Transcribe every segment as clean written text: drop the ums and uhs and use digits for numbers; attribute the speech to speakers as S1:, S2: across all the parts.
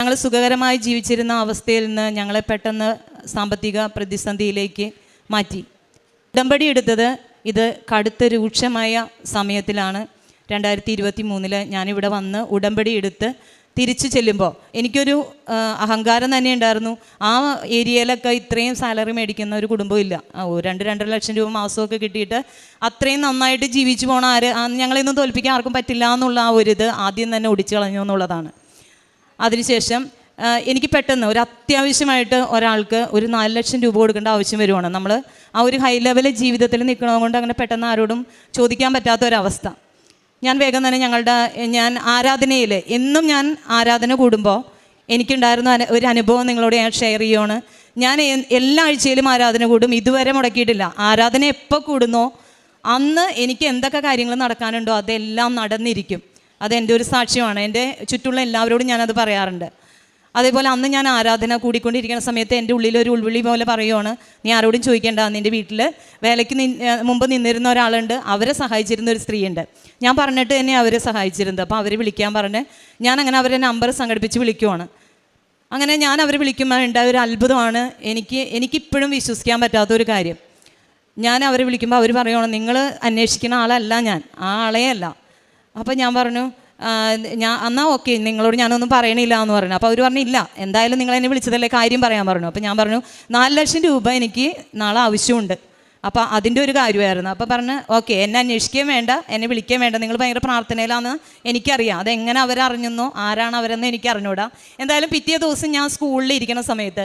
S1: ഞങ്ങൾ സുഖകരമായി ജീവിച്ചിരുന്ന അവസ്ഥയിൽ നിന്ന് ഞങ്ങളെ പെട്ടെന്ന് സാമ്പത്തിക പ്രതിസന്ധിയിലേക്ക് മാറ്റി. ഉടമ്പടി എടുത്തത് ഇത് കടുത്ത രൂക്ഷമായ സമയത്തിലാണ്. 2023 ഞാനിവിടെ വന്ന് ഉടമ്പടി എടുത്ത് തിരിച്ചു ചെല്ലുമ്പോൾ എനിക്കൊരു അഹങ്കാരം തന്നെ ഉണ്ടായിരുന്നു. ആ ഏരിയയിലൊക്കെ ഇത്രയും സാലറി മേടിക്കുന്ന ഒരു കുടുംബമില്ല. 2-2.5 ലക്ഷം രൂപ മാസമൊക്കെ കിട്ടിയിട്ട് അത്രയും നന്നായിട്ട് ജീവിച്ചു പോകണ ഞങ്ങളെയൊന്നും തോൽപ്പിക്കാൻ ആർക്കും പറ്റില്ല എന്നുള്ള ആ ഒരു ഇത് ആദ്യം തന്നെ ഒടിച്ചു കളഞ്ഞു എന്നുള്ളതാണ്. അതിനുശേഷം എനിക്ക് പെട്ടെന്ന് ഒരു അത്യാവശ്യമായിട്ട് ഒരാൾക്ക് ഒരു 4 ലക്ഷം രൂപ കൊടുക്കേണ്ട ആവശ്യം വരുവാണ്. നമ്മൾ ആ ഒരു ഹൈ ലെവൽ ജീവിതത്തിൽ നിൽക്കണതുകൊണ്ട് അങ്ങനെ പെട്ടെന്ന് ആരോടും ചോദിക്കാൻ പറ്റാത്തൊരവസ്ഥ. ഞാൻ വേഗം തന്നെ ഞാൻ ആരാധനയിൽ എന്നും ഞാൻ ആരാധന കൂടുമ്പോൾ എനിക്കുണ്ടായിരുന്ന ഒരു അനുഭവം നിങ്ങളോട് ഞാൻ ഷെയർ ചെയ്യുകയാണ്. ഞാൻ എല്ലാ ആഴ്ചയിലും ആരാധന കൂടും, ഇതുവരെ മുടക്കിയിട്ടില്ല. ആരാധന എപ്പോൾ കൂടുന്നോ അന്ന് എനിക്ക് എന്തൊക്കെ കാര്യങ്ങൾ നടക്കാനുണ്ടോ അതെല്ലാം നടന്നിരിക്കും. അതെൻ്റെ ഒരു സാക്ഷ്യമാണ്. എൻ്റെ ചുറ്റുമുള്ള എല്ലാവരോടും ഞാനത് പറയാറുണ്ട്. അതേപോലെ അന്ന് ഞാൻ ആരാധന കൂടിക്കൊണ്ടിരിക്കുന്ന സമയത്ത് എൻ്റെ ഉള്ളിലൊരു ഉൾവിളി പോലെ പറയുവാണ്, നീ ആരോടും ചോദിക്കേണ്ട, നിൻ്റെ വീട്ടിൽ വേലയ്ക്ക് മുമ്പ് നിന്നിരുന്ന ഒരാളുണ്ട്, അവരെ സഹായിച്ചിരുന്ന ഒരു സ്ത്രീയുണ്ട്. ഞാൻ പറഞ്ഞിട്ട് തന്നെ അവരെ സഹായിച്ചിരുന്നത്. അപ്പോൾ അവരെ വിളിക്കാൻ പറഞ്ഞ് ഞാൻ അങ്ങനെ അവരെ നമ്പർ സംഘടിപ്പിച്ച് വിളിക്കുവാണ്. അങ്ങനെ ഞാൻ അവരെ വിളിക്കുമ്പോൾ ഉണ്ടായ ഒരു അത്ഭുതമാണ് എനിക്കിപ്പോഴും വിശ്വസിക്കാൻ പറ്റാത്തൊരു കാര്യം. ഞാൻ അവരെ വിളിക്കുമ്പോൾ അവർ പറയുവാണ്, നിങ്ങൾ അന്വേഷിക്കുന്ന ആളല്ല ഞാൻ, ആ ആളേ അല്ല. അപ്പോൾ ഞാൻ പറഞ്ഞു, എന്നാൽ ഓക്കെ, നിങ്ങളോട് ഞാനൊന്നും പറയണില്ല എന്ന് പറഞ്ഞു. അപ്പോൾ അവർ പറഞ്ഞു, ഇല്ല, എന്തായാലും നിങ്ങൾ എന്നെ വിളിച്ചതല്ലേ, കാര്യം പറയാൻ പറഞ്ഞു. അപ്പോൾ ഞാൻ പറഞ്ഞു, 4 ലക്ഷം രൂപ എനിക്ക് നാളെ ആവശ്യമുണ്ട്. അപ്പോൾ അതിൻ്റെ ഒരു കാര്യമായിരുന്നു. അപ്പോൾ പറഞ്ഞ്, ഓക്കെ, എന്നെ അന്വേഷിക്കുകയും വേണ്ട, എന്നെ വിളിക്കുകയും വേണ്ട, നിങ്ങൾ ഭയങ്കര പ്രാർത്ഥനയിലാണെന്ന് എനിക്കറിയാം. അതെങ്ങനെ അവരറിഞ്ഞെന്നോ ആരാണ് അവരെന്നോ എനിക്ക് അറിഞ്ഞൂടാ. എന്തായാലും പിറ്റേ ദിവസം ഞാൻ സ്കൂളിൽ ഇരിക്കുന്ന സമയത്ത്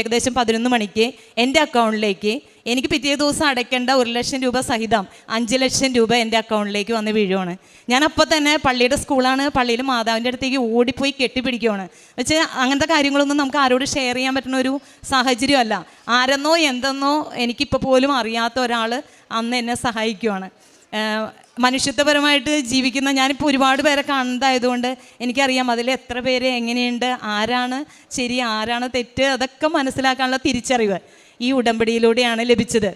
S1: ഏകദേശം 11 മണിക്ക് എൻ്റെ അക്കൗണ്ടിലേക്ക് എനിക്ക് പിറ്റേ ദിവസം അടയ്ക്കേണ്ട 1 ലക്ഷം രൂപ സഹിതം 5 ലക്ഷം രൂപ എൻ്റെ അക്കൗണ്ടിലേക്ക് വന്ന് വീഴുവാണ്. ഞാൻ അപ്പോൾ തന്നെ പള്ളിയുടെ സ്കൂളാണ്, പള്ളിയിൽ മാതാവിൻ്റെ അടുത്തേക്ക് ഓടിപ്പോയി കെട്ടിപ്പിടിക്കുവാണ്. വെച്ച് അങ്ങനത്തെ കാര്യങ്ങളൊന്നും നമുക്ക് ആരോട് ഷെയർ ചെയ്യാൻ പറ്റുന്ന ഒരു സാഹചര്യമല്ല. ആരെന്നോ എന്തെന്നോ എനിക്കിപ്പോൾ പോലും അറിയാത്ത ഒരാൾ അന്ന് എന്നെ സഹായിക്കുവാണ്. മനുഷ്യത്വപരമായിട്ട് ജീവിക്കുന്ന ഞാനിപ്പോൾ ഒരുപാട് പേരെ കാണുന്നതായതുകൊണ്ട് എനിക്കറിയാം അതിൽ എത്ര പേര് എങ്ങനെയുണ്ട്, ആരാണ് ശരി, ആരാണ് തെറ്റ്, അതൊക്കെ മനസ്സിലാക്കാനുള്ള തിരിച്ചറിവ് ഈ ഉടമ്പടിയിലൂടെയാണ് ലഭിച്ചത്.